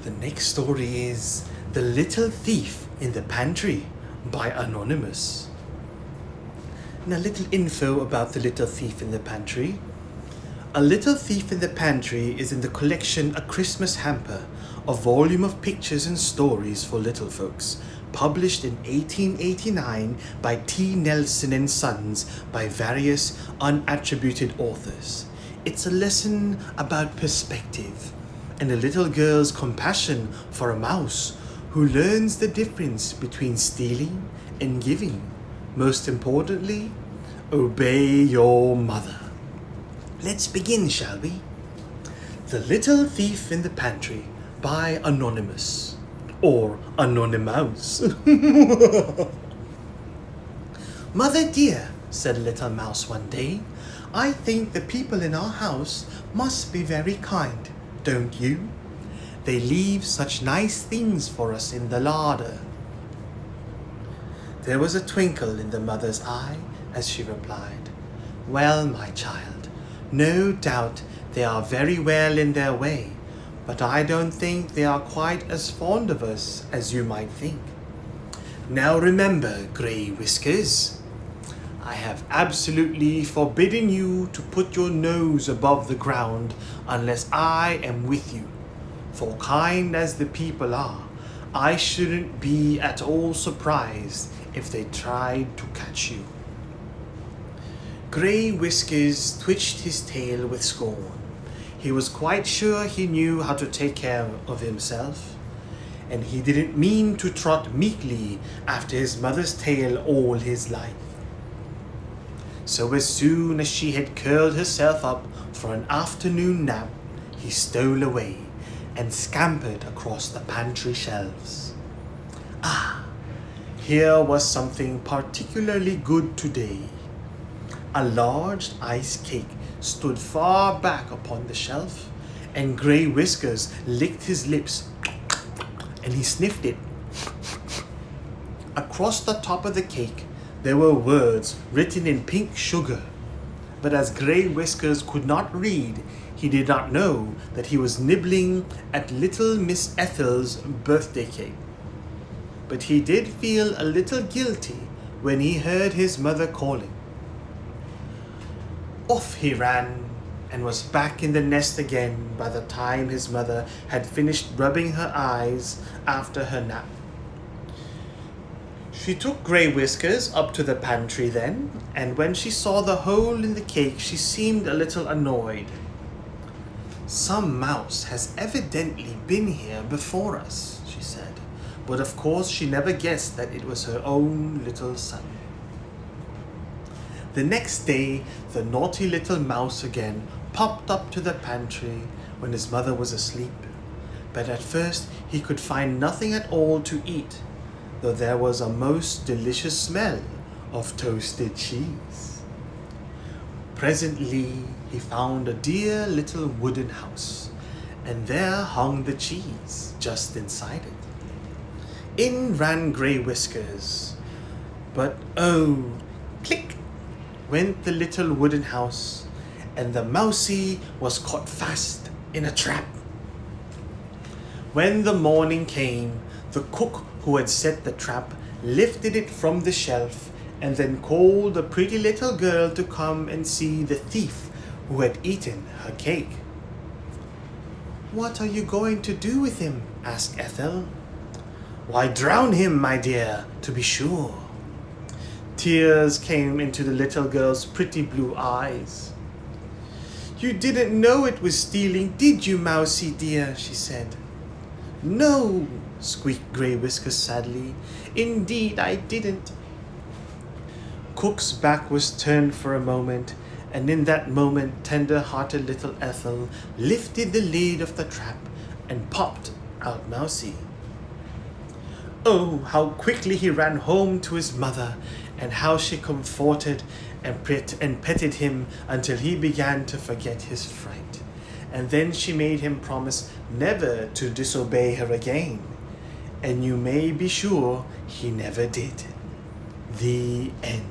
The next story is The Little Thief in the Pantry by Anonymous. Now, little info about The Little Thief in the Pantry. A Little Thief in the Pantry is in the collection A Christmas Hamper, a volume of pictures and stories for little folks, published in 1889 by T. Nelson and Sons by various unattributed authors. It's a lesson about perspective and a little girl's compassion for a mouse who learns the difference between stealing and giving. Most importantly, obey your mother. Let's begin, shall we? The Little Thief in the Pantry by Anonymous, or Anonymous. Mother dear, said Little Mouse one day, I think the people in our house must be very kind, don't you? They leave such nice things for us in the larder. There was a twinkle in the mother's eye as she replied, Well, my child, no doubt they are very well in their way, but I don't think they are quite as fond of us as you might think. Now remember, Grey Whiskers, I have absolutely forbidden you to put your nose above the ground unless I am with you. For kind as the people are, I shouldn't be at all surprised if they tried to catch you. Grey Whiskers twitched his tail with scorn. He was quite sure he knew how to take care of himself, and he didn't mean to trot meekly after his mother's tail all his life. So as soon as she had curled herself up for an afternoon nap, he stole away and scampered across the pantry shelves. Ah, here was something particularly good today. A large ice cake stood far back upon the shelf, and Grey Whiskers licked his lips and he sniffed it. Across the top of the cake there were words written in pink sugar, but as Grey Whiskers could not read, he did not know that he was nibbling at little Miss Ethel's birthday cake. But he did feel a little guilty when he heard his mother calling. Off he ran and was back in the nest again by the time his mother had finished rubbing her eyes after her nap. She took Grey Whiskers up to the pantry then, and when she saw the hole in the cake, she seemed a little annoyed. Some mouse has evidently been here before us, she said, but of course she never guessed that it was her own little son. The next day, the naughty little mouse again popped up to the pantry when his mother was asleep, but at first he could find nothing at all to eat, though there was a most delicious smell of toasted cheese. Presently he found a dear little wooden house, and there hung the cheese just inside it. In ran Grey Whiskers, but oh, click went the little wooden house, and the mousie was caught fast in a trap. When the morning came, the cook who had set the trap lifted it from the shelf and then called the pretty little girl to come and see the thief who had eaten her cake. What are you going to do with him? Asked Ethel. Why, drown him, my dear, to be sure. Tears came into the little girl's pretty blue eyes. You didn't know it was stealing, did you, Mousie dear? She said. No, squeaked Grey Whiskers sadly. Indeed I didn't. Cook's back was turned for a moment, and in that moment tender-hearted little Ethel lifted the lid of the trap and popped out Mousie. Oh, how quickly he ran home to his mother, and how she comforted and petted him until he began to forget his fright. And then she made him promise never to disobey her again. And you may be sure he never did. The end.